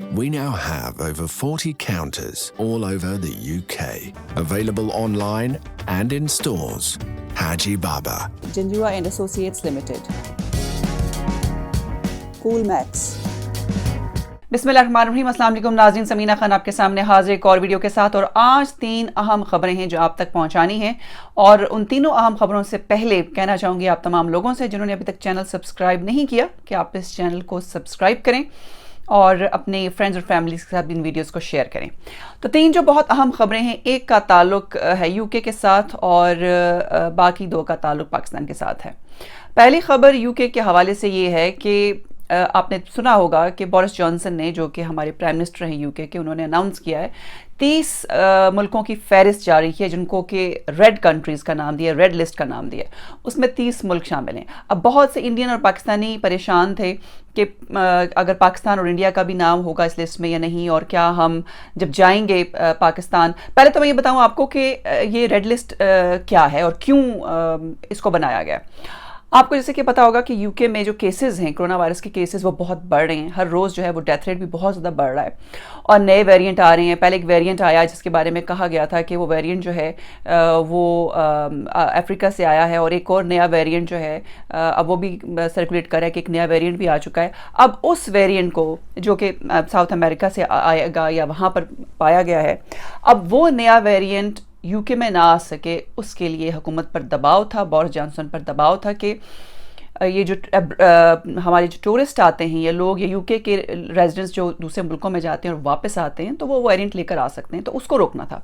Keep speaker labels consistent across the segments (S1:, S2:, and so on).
S1: We now have over 40 counters all over the UK, available online and in stores. Haji Baba.
S2: Janjua and Associates Limited. Coolmax.
S3: बिस्मिल्लाहिर्रहमानिर्रहीम। अस्सलाम वालेकुम नाज़रीन, समीना खान आपके सामने हाजिर एक और वीडियो के साथ। और आज 3 अहम खबरें हैं जो आप तक पहुंचानी हैं, और उन तीनों अहम खबरों से पहले कहना चाहूँगी आप तमाम लोगों से जिन्होंने अभी तक चैनल सब्सक्राइब नहीं किया कि आप इस चैनल को सब्सक्राइब करें और अपने फ्रेंड्स और फैमिलीज के साथ इन वीडियोस को शेयर करें। तो 3 जो बहुत अहम खबरें हैं, एक का ताल्लुक है यूके के साथ और बाकी 2 का ताल्लुक पाकिस्तान के साथ है। पहली खबर यूके के हवाले से ये है कि आपने सुना होगा कि बोरिस जॉनसन ने, जो कि हमारे प्राइम मिनिस्टर हैं यूके के, उन्होंने अनाउंस किया है 30 मुल्कों की फहरिस्त जारी की है जिनको कि रेड कंट्रीज़ का नाम दिया, रेड लिस्ट का नाम दिया। उसमें 30 मुल्क शामिल हैं। अब बहुत से इंडियन और पाकिस्तानी परेशान थे कि अगर पाकिस्तान और इंडिया का भी नाम होगा इस लिस्ट में या नहीं, और क्या हम जब जाएंगे पाकिस्तान। पहले तो मैं ये बताऊँ आपको कि ये रेड लिस्ट क्या है और क्यों इसको बनाया गया। आपको जैसे कि पता होगा कि यूके में जो केसेस हैं, कोरोना वायरस के केसेस, वो बहुत बढ़ रहे हैं। हर रोज़ जो है वो डेथ रेट भी बहुत ज़्यादा बढ़ रहा है और नए वेरिएंट आ रहे हैं। पहले एक वेरिएंट आया जिसके बारे में कहा गया था कि वो वेरिएंट जो है वो अफ्रीका से आया है, और एक और नया वेरिएंट जो है अब वो भी सर्कुलेट कर रहा है कि एक नया वेरिएंट भी आ चुका है। अब उस वेरिएंट को, जो कि साउथ अमेरिका से आएगा या वहाँ पर पाया गया है, अब वो नया वेरिएंट यूके में ना आ सके, उसके लिए हुकूमत पर दबाव था, बोरिस जॉनसन पर दबाव था कि ये जो हमारे जो टूरिस्ट आते हैं, ये लोग, या यूके के रेजिडेंट्स जो दूसरे मुल्कों में जाते हैं और वापस आते हैं, तो वो वेरिएंट लेकर आ सकते हैं, तो उसको रोकना था।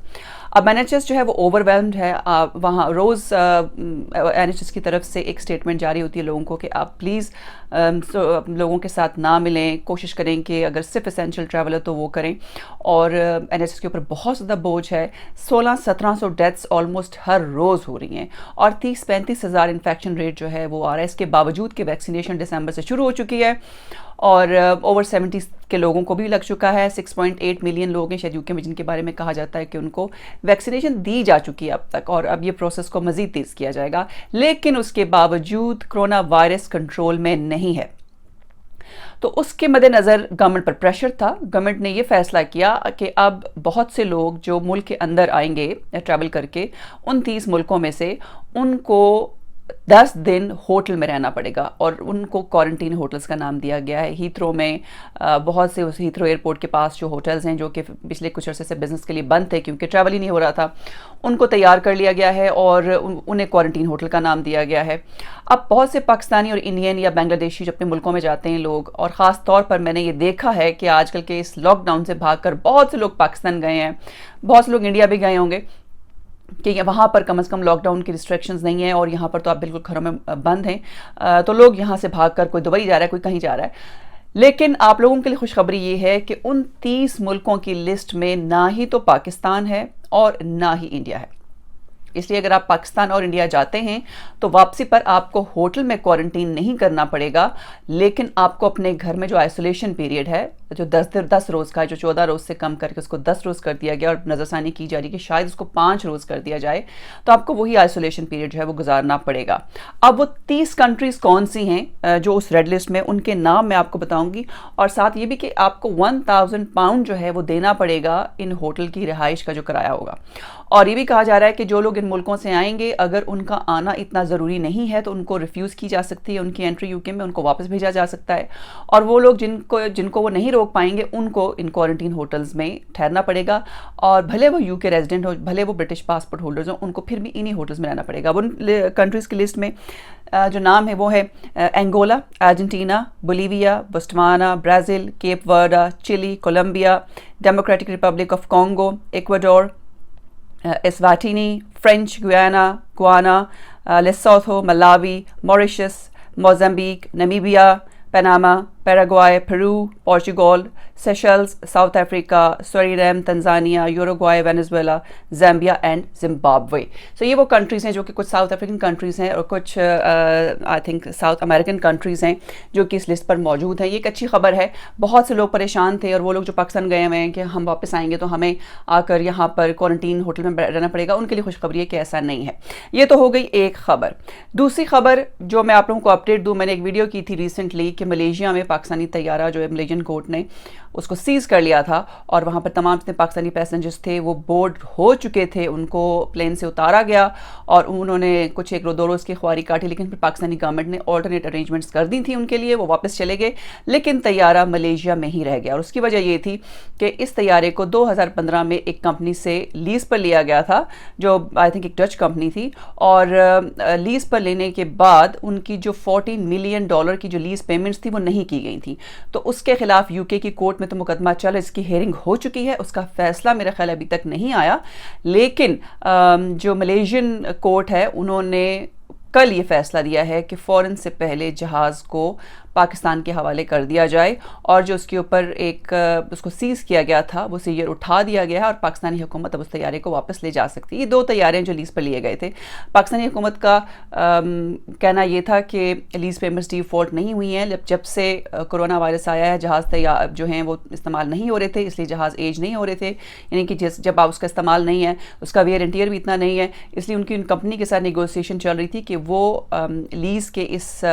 S3: अब NHS जो है वो ओवरवेल्म्ड है। वहाँ रोज़ NHS की तरफ से एक स्टेटमेंट जारी होती है लोगों को कि आप प्लीज़ लोगों के साथ ना मिलें, कोशिश करें कि अगर सिर्फ एसेंशियल ट्रैवल है तो वो करें। और NHS के ऊपर बहुत ज़्यादा बोझ है। 1600-1700 डेथ्स ऑलमोस्ट हर रोज़ हो रही हैं और 30-35 हज़ार इन्फेक्शन रेट जो है वो आ रहा है। इसके बावजूद कि वैक्सीनेशन दिसंबर से शुरू हो चुकी है और ओवर 70 के लोगों को भी लग चुका है। 6.8 मिलियन लोग हैं शायद यूके में जिनके बारे में कहा जाता है कि उनको वैक्सीनेशन दी जा चुकी है अब तक, और अब ये प्रोसेस को मज़ीद तेज़ किया जाएगा। लेकिन उसके बावजूद कोरोना वायरस कंट्रोल में नहीं है। तो उसके मद्देनज़र गवर्नमेंट पर प्रेशर था। गवर्नमेंट ने ये फैसला किया कि अब बहुत से लोग जो मुल्क के अंदर आएंगे ट्रैवल करके, उन 30 मुल्कों में से उनको 10 दिन होटल में रहना पड़ेगा, और उनको क्वारंटीन होटल्स का नाम दिया गया है। हीथ्रो में बहुत से, उस हीथ्रो एयरपोर्ट के पास जो होटल्स हैं जो कि पिछले कुछ अरसे से बिज़नेस के लिए बंद थे क्योंकि ट्रैवल ही नहीं हो रहा था, उनको तैयार कर लिया गया है और उन्हें क्वारंटीन होटल का नाम दिया गया है। अब बहुत से पाकिस्तानी और इंडियन या बांग्लादेशी जो अपने मुल्कों में जाते हैं लोग, और ख़ास तौर पर मैंने ये देखा है कि आजकल के इस लॉकडाउन से भागकर बहुत से लोग पाकिस्तान गए हैं, बहुत से लोग इंडिया भी गए होंगे कि वहाँ पर कम से कम लॉकडाउन की रिस्ट्रिक्शंस नहीं है और यहाँ पर तो आप बिल्कुल घरों में बंद हैं। तो लोग यहाँ से भागकर, कोई दुबई जा रहा है, कोई कहीं जा रहा है। लेकिन आप लोगों के लिए खुशखबरी ये है कि उन 30 मुल्कों की लिस्ट में ना ही तो पाकिस्तान है और ना ही इंडिया है। इसलिए अगर आप पाकिस्तान और इंडिया जाते हैं तो वापसी पर आपको होटल में क्वारंटीन नहीं करना पड़ेगा, लेकिन आपको अपने घर में जो आइसोलेशन पीरियड है, जो 10 रोज़ का है, जो 14 रोज़ से कम करके उसको 10 रोज़ कर दिया गया और नज़रसानी की जा रही है कि शायद उसको 5 रोज़ कर दिया जाए, तो आपको वही आइसोलेशन पीरियड जो है वो गुजारना पड़ेगा। अब वो 30 कंट्रीज़ कौन सी हैं जो उस रेड लिस्ट में, उनके नाम मैं आपको बताऊँगी, और साथ ये भी कि आपको 1000 पाउंड जो है वो देना पड़ेगा इन होटल की रिहाइश का जो किराया होगा। और ये भी कहा जा रहा है कि जो लोग इन मुल्कों से आएंगे, अगर उनका आना इतना ज़रूरी नहीं है तो उनको रिफ्यूज़ की जा सकती है, उनकी एंट्री यूके में, उनको वापस भेजा जा सकता है। और वो लोग जिनको वो नहीं रोक पाएंगे, उनको इन क्वारंटीन होटल्स में ठहरना पड़ेगा, और भले वो यूके रेजिडेंट हो, भले वो ब्रिटिश पासपोर्ट होल्डर्स हो, उनको फिर भी इन्हीं होटल्स में रहना पड़ेगा। उन कंट्रीज़ की लिस्ट में जो नाम है वो है Angola, Argentina, Bolivia, Botswana, Brazil, Cape Verde, Chile, Colombia, Democratic Republic of Congo, Ecuador, Eswatini, French Guiana, Lesotho, Malawi, Mauritius, Mozambique, Namibia, Panama, Paraguay, Peru, Portugal, Seychelles, South Africa, Suriname, Tanzania, Uruguay, Venezuela, Zambia and Zimbabwe. So ये वो countries हैं जो कि कुछ south African countries हैं और कुछ I think south American countries हैं जो कि इस लिस्ट पर मौजूद हैं। ये एक अच्छी खबर है। बहुत से लोग परेशान थे और वो लोग जो पाकिस्तान गए हुए हैं कि हम वापस आएंगे तो हमें आकर यहाँ पर क्वारंटीन होटल में रहना पड़ेगा, उनके लिए खुशखबरी है कि ऐसा नहीं है। ये तो हो गई एक खबर। दूसरी खबर जो मैं आप लोगों को अपडेट दूँ, मैंने एक वीडियो की थी रिसेंटली कि मलेशिया में पाकिस्तानी तैयारा जो है मलेशियन कोर्ट ने اس کو سیز کر لیا تھا اور وہاں پر تمام جتنے پاکستانی پیسنجرز تھے وہ بورڈ ہو چکے تھے، ان کو پلین سے اتارا گیا اور انہوں نے کچھ 1-2 روز کی خواری کاٹی، لیکن پھر پاکستانی گورنمنٹ نے آلٹرنیٹ ارینجمنٹس کر دی تھی ان کے لیے، وہ واپس چلے گئے، لیکن طیارہ ملیشیا میں ہی رہ گیا. اور اس کی وجہ یہ تھی کہ اس طیارے کو 2015 میں ایک کمپنی سے لیز پر لیا گیا تھا جو آئی تھنک ایک ڈچ کمپنی تھی، اور لیز پر لینے کے بعد ان کی جو $14 ملین کی جو لیز پیمنٹس تھی وہ نہیں کی گئی تھیں. تو اس کے خلاف یو کے کی کورٹ میں تو مقدمہ چل، اس کی ہیئرنگ ہو چکی ہے، اس کا فیصلہ میرا خیال ابھی تک نہیں آیا، لیکن جو ملیشین کورٹ ہے انہوں نے کل یہ فیصلہ دیا ہے کہ فوراً سے پہلے جہاز کو پاکستان کے حوالے کر دیا جائے، اور جو اس کے اوپر ایک اس کو سیز کیا گیا تھا وہ سیئر اٹھا دیا گیا ہے اور پاکستانی حکومت اب اس طیارے کو واپس لے جا سکتی ہے. یہ 2 طیارے جو لیز پر لیے گئے تھے. پاکستانی حکومت کا کہنا یہ تھا کہ لیز پیمنٹس ڈیفالٹ نہیں ہوئی ہیں، جب سے کرونا وائرس آیا ہے جہاز جو ہیں وہ استعمال نہیں ہو رہے تھے، اس لیے جہاز ایج نہیں ہو رہے تھے، یعنی کہ جب آپ اس کا استعمال نہیں ہے اس کا ویئر اینڈ ٹیئر بھی اتنا نہیں ہے، اس لیے ان کمپنی کے ساتھ نیگوسیشن چل رہی تھی کہ وہ لیز کے اس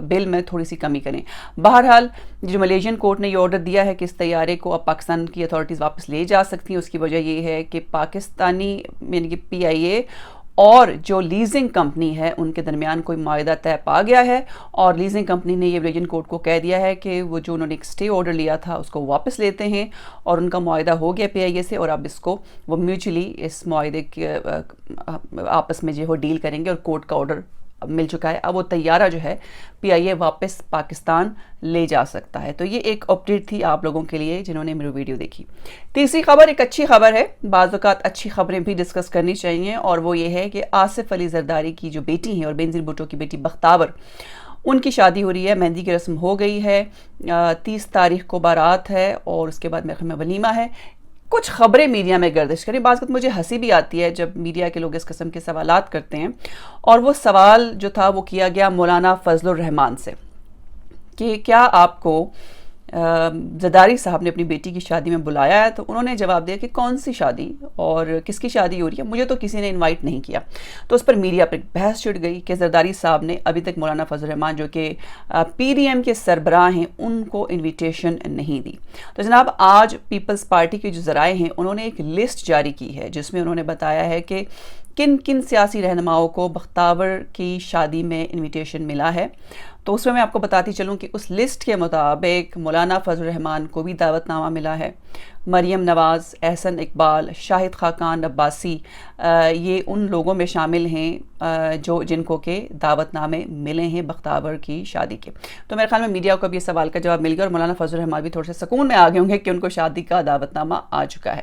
S3: بل میں تھوڑی سی کمی کریں. بہرحال جو ملیشین کورٹ نے یہ آرڈر دیا ہے کہ اس طیارے کو اب پاکستان کی اتھارٹیز واپس لے جا سکتی ہیں، اس کی وجہ یہ ہے کہ پاکستانی یعنی کہ PIA اور جو لیزنگ کمپنی ہے ان کے درمیان کوئی معاہدہ طے پا گیا ہے، اور لیزنگ کمپنی نے یہ ملیشین کورٹ کو کہہ دیا ہے کہ وہ جو انہوں نے ایک اسٹے آرڈر لیا تھا اس کو واپس لیتے ہیں، اور ان کا معاہدہ ہو گیا PIA سے، اور اب اس کو وہ میوچولی اس معاہدے کے آپس میں جو ڈیل کریں گے، اور کورٹ کا آرڈر مل چکا ہے. اب وہ طیارہ جو ہے PIA واپس پاکستان لے جا سکتا ہے. تو یہ ایک اپڈیٹ تھی آپ لوگوں کے لیے جنہوں نے میری ویڈیو دیکھی. تیسری خبر ایک اچھی خبر ہے، بعض اوقات اچھی خبریں بھی ڈسکس کرنی چاہیے، اور وہ یہ ہے کہ آصف علی زرداری کی جو بیٹی ہیں اور بینظیر بھٹو کی بیٹی بختاور، ان کی شادی ہو رہی ہے، مہندی کی رسم ہو گئی ہے، 30 تاریخ کو بارات ہے اور اس کے بعد میرے خیال میں ولیمہ ہے. کچھ خبریں میڈیا میں گردش کریں، بعض وقت مجھے ہنسی بھی آتی ہے جب میڈیا کے لوگ اس قسم کے سوالات کرتے ہیں، اور وہ سوال جو تھا وہ کیا گیا مولانا فضل الرحمان سے کہ کیا آپ کو زرداری صاحب نے اپنی بیٹی کی شادی میں بلایا ہے؟ تو انہوں نے جواب دیا کہ کون سی شادی اور کس کی شادی ہو رہی ہے، مجھے تو کسی نے انوائٹ نہیں کیا. تو اس پر میڈیا پر بحث چھڑ گئی کہ زرداری صاحب نے ابھی تک مولانا فضل الرحمان جو کہ PDM کے سربراہ ہیں ان کو انویٹیشن نہیں دی. تو جناب آج پیپلز پارٹی کے جو ذرائع ہیں انہوں نے ایک لسٹ جاری کی ہے جس میں انہوں نے بتایا ہے کہ کن کن سیاسی رہنماؤں کو بختاور کی شادی میں انویٹیشن ملا ہے. تو اس میں آپ کو بتاتی چلوں کہ اس لسٹ کے مطابق مولانا فضل الرحمان کو بھی دعوت نامہ ملا ہے، مریم نواز، احسن اقبال، شاہد خاقان عباسی، یہ ان لوگوں میں شامل ہیں جن کو کہ دعوت نامے ملے ہیں بختاور کی شادی کے. تو میرے خیال میں میڈیا کو بھی اس سوال کا جواب مل گیا، اور مولانا فضل الرحمان بھی تھوڑے سے سکون میں آ گئے ہوں گے کہ ان کو شادی کا دعوت نامہ آ چکا ہے.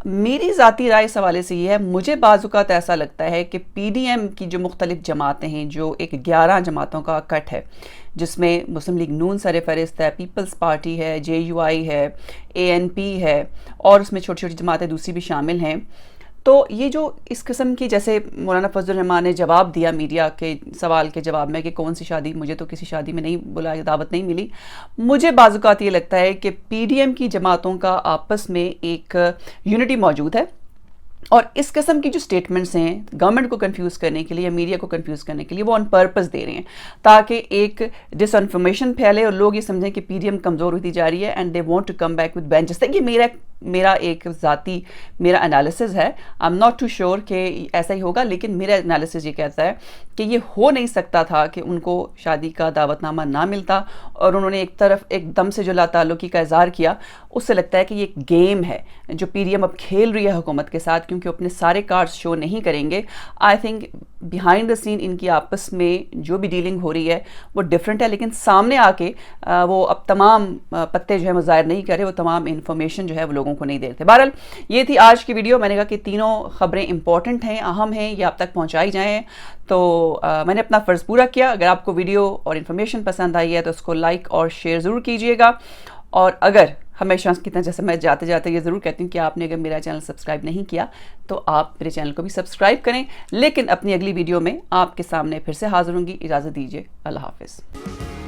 S3: میری ذاتی رائے اس حوالے سے یہ ہے، مجھے بعض اوقات ایسا لگتا ہے کہ PDM کی جو مختلف جماعتیں ہیں، جو ایک 11 جماعتوں کا کٹ ہے جس میں مسلم لیگ نون سر فہرست ہے، پیپلز پارٹی ہے، JUI ہے، ANP ہے، اور اس میں چھوٹی چھوٹی جماعتیں دوسری بھی شامل ہیں. تو یہ جو اس قسم کی، جیسے مولانا فضل الرحمان نے جواب دیا میڈیا کے سوال کے جواب میں کہ کون سی شادی، مجھے تو کسی شادی میں نہیں بلایا، دعوت نہیں ملی، مجھے بعض اوقات یہ لگتا ہے کہ PDM کی جماعتوں کا آپس میں ایک یونٹی موجود ہے، اور اس قسم کی جو سٹیٹمنٹس ہیں گورنمنٹ کو کنفیوز کرنے کے لیے یا میڈیا کو کنفیوز کرنے کے لیے وہ آن پرپز دے رہے ہیں تاکہ ایک ڈس انفارمیشن پھیلے اور لوگ یہ سمجھیں کہ PDM کمزور ہوتی جا رہی ہے and they want to come back with benches. یہ میرا ایک ذاتی انالیسز ہے، I'm not too sure کہ ایسا ہی ہوگا، لیکن میرا انالیسز یہ کہتا ہے کہ یہ ہو نہیں سکتا تھا کہ ان کو شادی کا دعوت نامہ نہ ملتا اور انہوں نے ایک طرف ایک دم سے جو لا تعلقی کا اظہار کیا. اس سے لگتا ہے کہ یہ ایک گیم ہے جو PDM اب کھیل رہی ہے حکومت کے ساتھ، کیونکہ اپنے سارے کارڈز شو نہیں کریں گے. آئی تھنک بیہائنڈ دا سین ان کی آپس میں جو بھی ڈیلنگ ہو رہی ہے وہ ڈیفرنٹ ہے، لیکن سامنے آ کے وہ اب تمام پتے جو ہے وہ ظاہر نہیں کر رہے، وہ تمام انفارمیشن جو ہے وہ لوگوں کو نہیں دیتے. بہرحال یہ تھی آج کی ویڈیو. میں نے کہا کہ تینوں خبریں امپورٹنٹ ہیں، اہم ہیں، یہ آپ تک پہنچائی جائیں. تو میں نے اپنا فرض پورا کیا. اگر آپ کو ویڈیو اور انفارمیشن پسند آئی ہے تو اس کو لائک اور شیئر ضرور کیجئے گا. اور اگر ہمیشہ کی طرح جیسے میں جاتے جاتے یہ ضرور کہتی ہوں کہ آپ نے اگر میرا چینل سبسکرائب نہیں کیا تو آپ میرے چینل کو بھی سبسکرائب کریں. لیکن اپنی اگلی ویڈیو میں آپ کے سامنے پھر سے حاضر ہوں گی. اجازت دیجیے. اللہ حافظ.